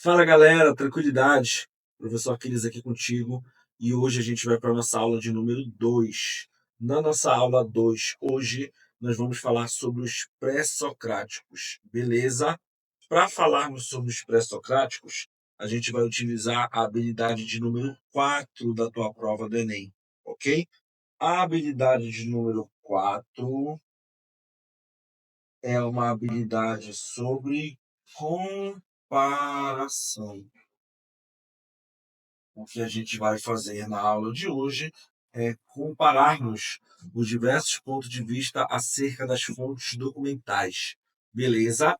Fala galera, tranquilidade. Professor Aquiles aqui contigo e hoje a gente vai para a nossa aula de número 2. Na nossa aula 2, hoje nós vamos falar sobre os pré-socráticos, beleza? Para falarmos sobre os pré-socráticos, a gente vai utilizar a habilidade de número 4 da tua prova do Enem, ok? A habilidade de número 4 é uma habilidade sobre comparação. O que a gente vai fazer na aula de hoje é compararmos os diversos pontos de vista acerca das fontes documentais. Beleza?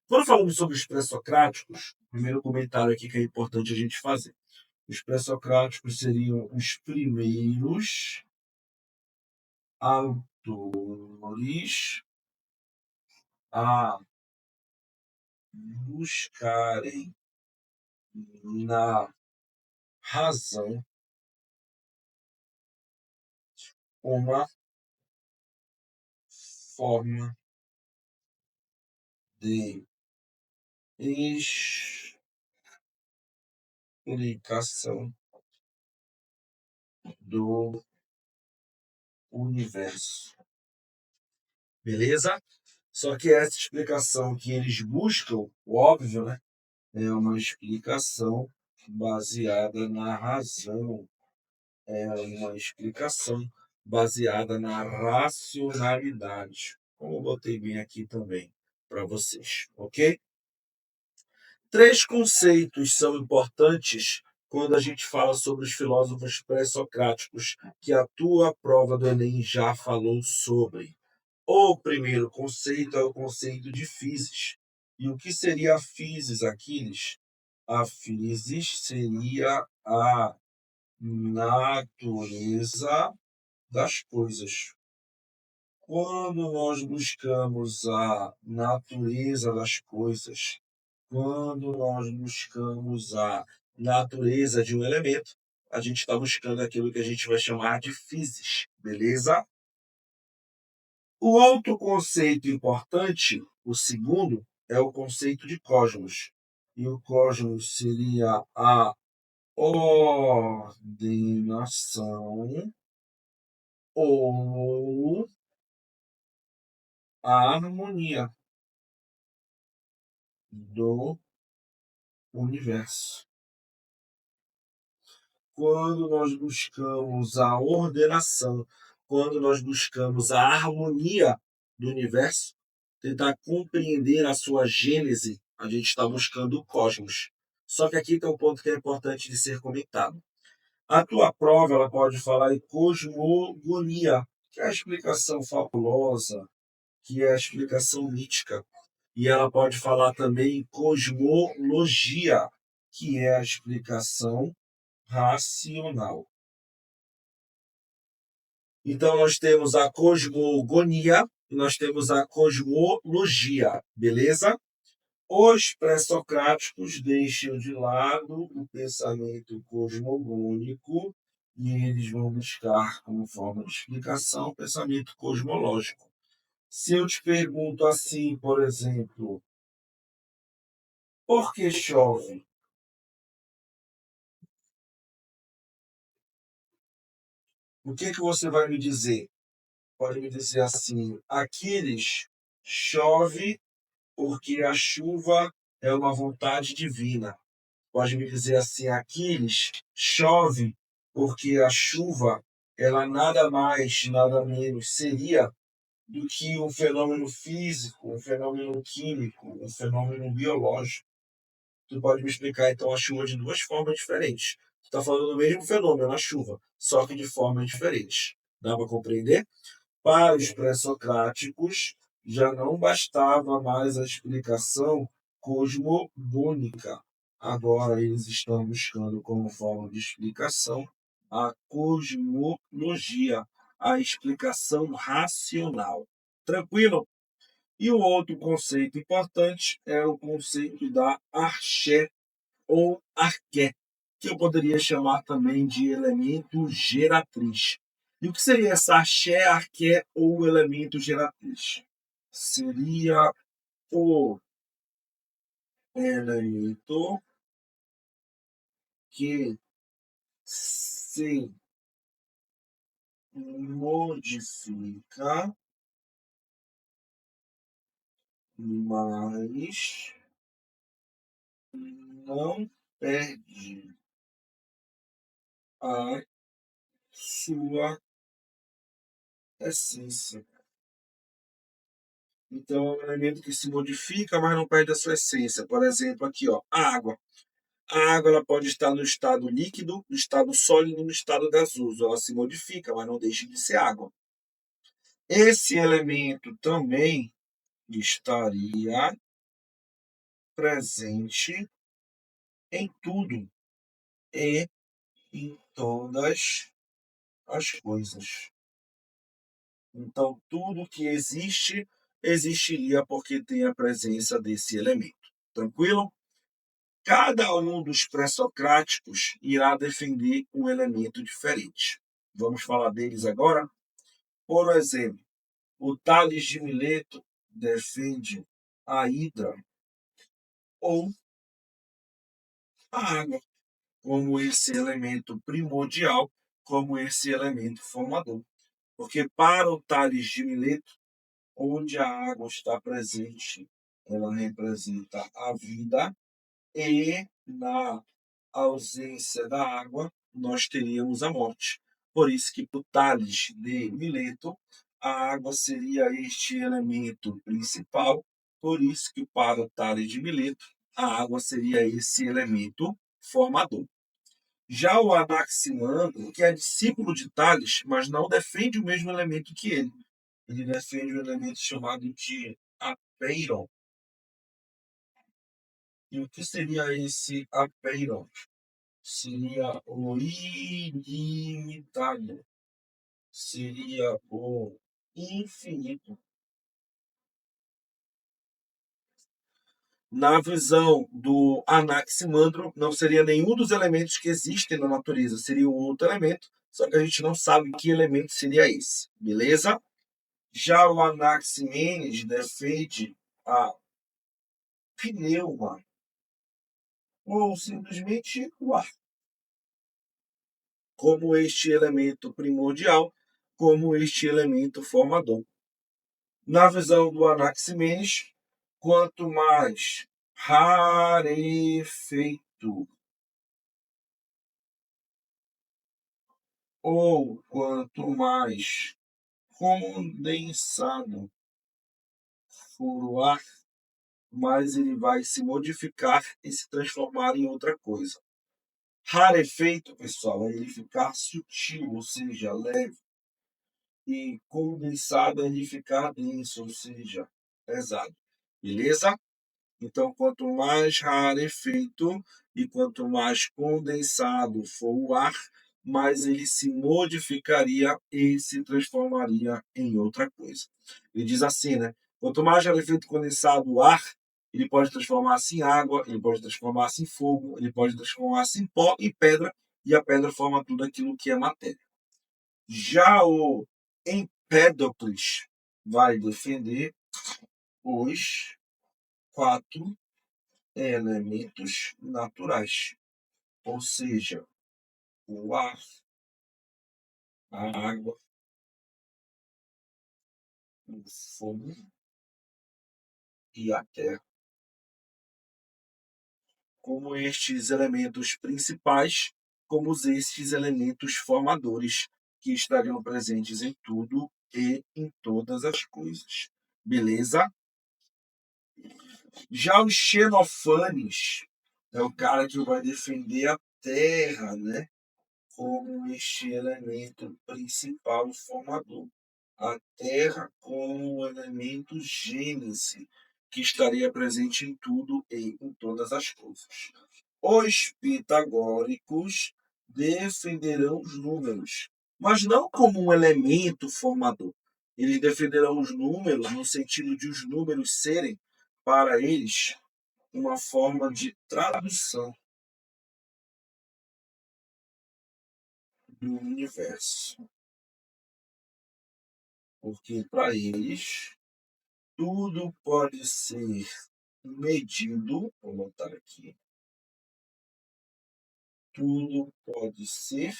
Quando falamos sobre os pré-socráticos, o primeiro comentário aqui que é importante a gente fazer. Os pré-socráticos seriam os primeiros autores a buscarem na razão uma forma de explicação do universo. Beleza? Só que essa explicação que eles buscam, óbvio, né? É uma explicação baseada na razão. É uma explicação baseada na racionalidade. Como eu botei bem aqui também para vocês, ok? Três conceitos são importantes quando a gente fala sobre os filósofos pré-socráticos, que a tua prova do Enem já falou sobre. O primeiro conceito é o conceito de physis. E o que seria a physis, Aquiles? A physis seria a natureza das coisas. Quando nós buscamos a natureza das coisas, quando nós buscamos a natureza de um elemento, a gente está buscando aquilo que a gente vai chamar de physis, beleza? O outro conceito importante, o segundo, é o conceito de cosmos. E o cosmos seria a ordenação ou a harmonia do universo. Quando nós buscamos a ordenação, quando nós buscamos a harmonia do universo, tentar compreender a sua gênese, a gente está buscando o cosmos. Só que aqui tem um ponto que é importante de ser comentado. A tua prova ela pode falar em cosmogonia, que é a explicação fabulosa, que é a explicação mítica. E ela pode falar também em cosmologia, que é a explicação racional. Então, nós temos a cosmogonia e nós temos a cosmologia, beleza? Os pré-socráticos deixam de lado o pensamento cosmogônico e eles vão buscar, como forma de explicação, o pensamento cosmológico. Se eu te pergunto assim, por exemplo, por que chove? O que você vai me dizer? Pode me dizer assim, Aquiles, chove porque a chuva é uma vontade divina. Pode me dizer assim, Aquiles, chove porque a chuva, ela nada mais, nada menos seria do que um fenômeno físico, um fenômeno químico, um fenômeno biológico. Tu pode me explicar, então, a chuva de duas formas diferentes. Tu está falando do mesmo fenômeno, a chuva, só que de formas diferentes. Dá para compreender? Para os pré-socráticos, já não bastava mais a explicação cosmogônica. Agora eles estão buscando como forma de explicação a cosmologia, a explicação racional. Tranquilo? E o outro conceito importante é o conceito da arché ou arqué, que eu poderia chamar também de elemento geratriz. E o que seria essa arché, arqué ou elemento geratriz? Seria o elemento que se modifica, mas não perde a sua essência. Então, é um elemento que se modifica, mas não perde a sua essência. Por exemplo, aqui, ó, a água. A água ela pode estar no estado líquido, no estado sólido, no estado gasoso. Ela se modifica, mas não deixa de ser água. Esse elemento também estaria presente em tudo e em todas as coisas. Então, tudo que existe, existiria porque tem a presença desse elemento. Tranquilo? Cada um dos pré-socráticos irá defender um elemento diferente. Vamos falar deles agora? Por exemplo, o Tales de Mileto defende a hidra ou a água como esse elemento primordial, como esse elemento formador. Porque para o Tales de Mileto, onde a água está presente, ela representa a vida, e na ausência da água, nós teríamos a morte. Por isso que para o Tales de Mileto, a água seria este elemento principal, por isso que para o Tales de Mileto, a água seria esse elemento formador. Já o Anaximandro, que é discípulo de Tales, mas não defende o mesmo elemento que ele defende um elemento chamado de apeiron. E o que seria esse apeiron? Seria o ilimitado, seria o infinito. Na visão do Anaximandro, não seria nenhum dos elementos que existem na natureza, seria um outro elemento, só que a gente não sabe que elemento seria esse, beleza? Já o Anaximenes defende a pneuma, ou simplesmente o ar, como este elemento primordial, como este elemento formador. Na visão do Anaximenes, quanto mais rarefeito ou quanto mais condensado for o ar, mais ele vai se modificar e se transformar em outra coisa. Rarefeito, pessoal, é ele ficar sutil, ou seja, leve, e condensado é ele ficar denso, ou seja, pesado. Beleza? Então, quanto mais rarefeito e quanto mais condensado for o ar, mais ele se modificaria e se transformaria em outra coisa. Ele diz assim, né? Quanto mais rarefeito e condensado o ar, ele pode transformar-se em água, ele pode transformar-se em fogo, ele pode transformar-se em pó e pedra, e a pedra forma tudo aquilo que é matéria. Já o Empédocles vai defender os quatro elementos naturais, ou seja, o ar, a água, o fogo e a terra, como estes elementos principais, como estes elementos formadores que estariam presentes em tudo e em todas as coisas. Beleza? Já os Xenofanes é o cara que vai defender a terra, né? Como este elemento principal formador. A Terra como um elemento gênese, que estaria presente em tudo e em todas as coisas. Os pitagóricos defenderão os números, mas não como um elemento formador. Eles defenderão os números no sentido de os números serem, para eles, uma forma de tradução do universo. Porque para eles tudo pode ser medido, vou botar aqui, tudo pode ser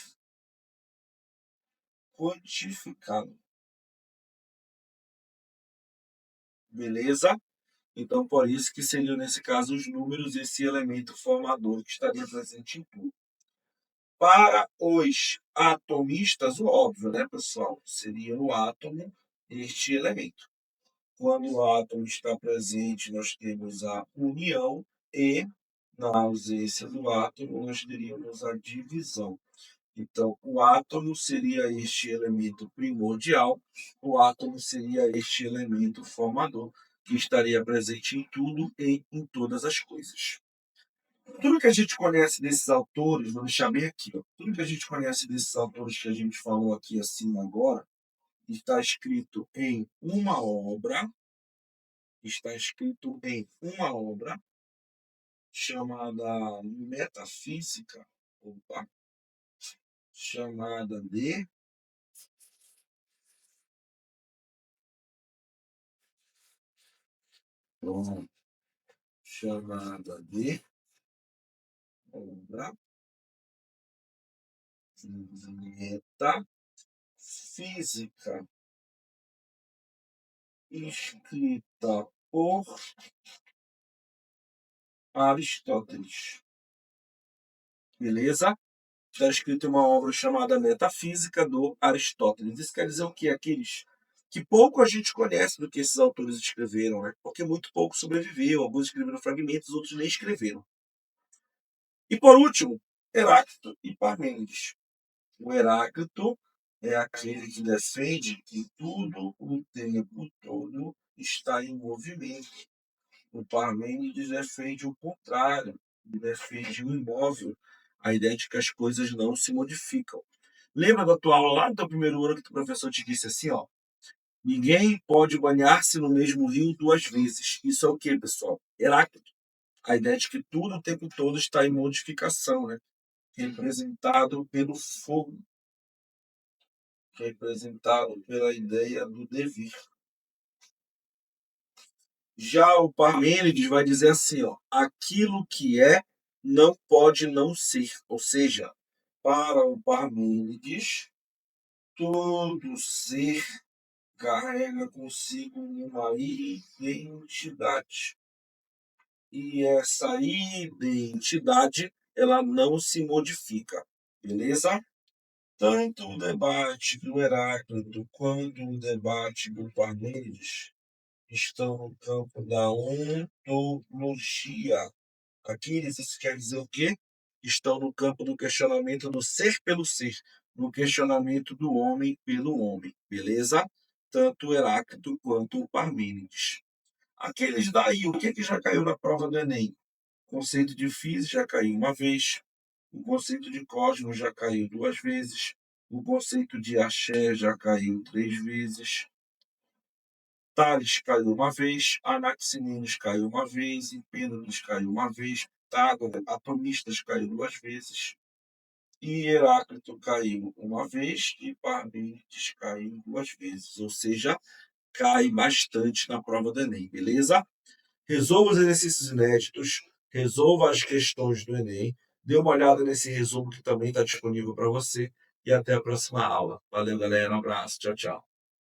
quantificado. Beleza? Então, por isso que seriam, nesse caso, os números esse elemento formador que estaria presente em tudo. Para os atomistas, o óbvio, né, pessoal? Seria no átomo este elemento. Quando o átomo está presente, nós temos a união e, na ausência do átomo, nós teríamos a divisão. Então, o átomo seria este elemento primordial, o átomo seria este elemento formador, que estaria presente em tudo e em todas as coisas. Tudo que a gente conhece desses autores, vou deixar bem aqui, ó, tudo que a gente conhece desses autores que a gente falou aqui assim agora, está escrito em uma obra, chamada Metafísica, opa, chamada de Pronto. Chamada de obra metafísica, escrita por Aristóteles. Beleza? Está escrito em uma obra chamada Metafísica do Aristóteles. Isso quer dizer o quê? Aqueles que pouco a gente conhece do que esses autores escreveram, né? Porque muito pouco sobreviveu. Alguns escreveram fragmentos, outros nem escreveram. E por último, Heráclito e Parmênides. O Heráclito é aquele que defende que tudo o tempo todo está em movimento. O Parmênides defende o contrário, ele defende o imóvel, a ideia de que as coisas não se modificam. Lembra da tua aula lá do teu primeiro ano que o professor te disse assim, ó, ninguém pode banhar-se no mesmo rio duas vezes. Isso é o que, pessoal? Heráclito. A ideia de que tudo o tempo todo está em modificação, né? Representado pelo fogo, representado pela ideia do devir. Já o Parmênides vai dizer assim, ó, aquilo que é não pode não ser. Ou seja, para o Parmênides, todo ser carrega consigo uma identidade. E essa identidade, ela não se modifica. Beleza? Tanto o debate do Heráclito quanto o debate do Parmênides estão no campo da ontologia. Aqueles, isso quer dizer o quê? Estão no campo do questionamento do ser pelo ser, no questionamento do homem pelo homem, beleza? Tanto o Heráclito quanto o Parmênides. Aqueles daí, o que já caiu na prova do Enem? O conceito de física já caiu uma vez, o conceito de cosmos já caiu duas vezes, o conceito de axé já caiu três vezes, Tales caiu uma vez, Anaximenes caiu uma vez, Empêdocle caiu uma vez, Pitágoras, atomistas caiu duas vezes, e Heráclito caiu uma vez e Parmênides caiu duas vezes. Ou seja, cai bastante na prova do Enem, beleza? Resolva os exercícios inéditos, resolva as questões do Enem, dê uma olhada nesse resumo que também está disponível para você e até a próxima aula. Valeu, galera. Um abraço. Tchau, tchau.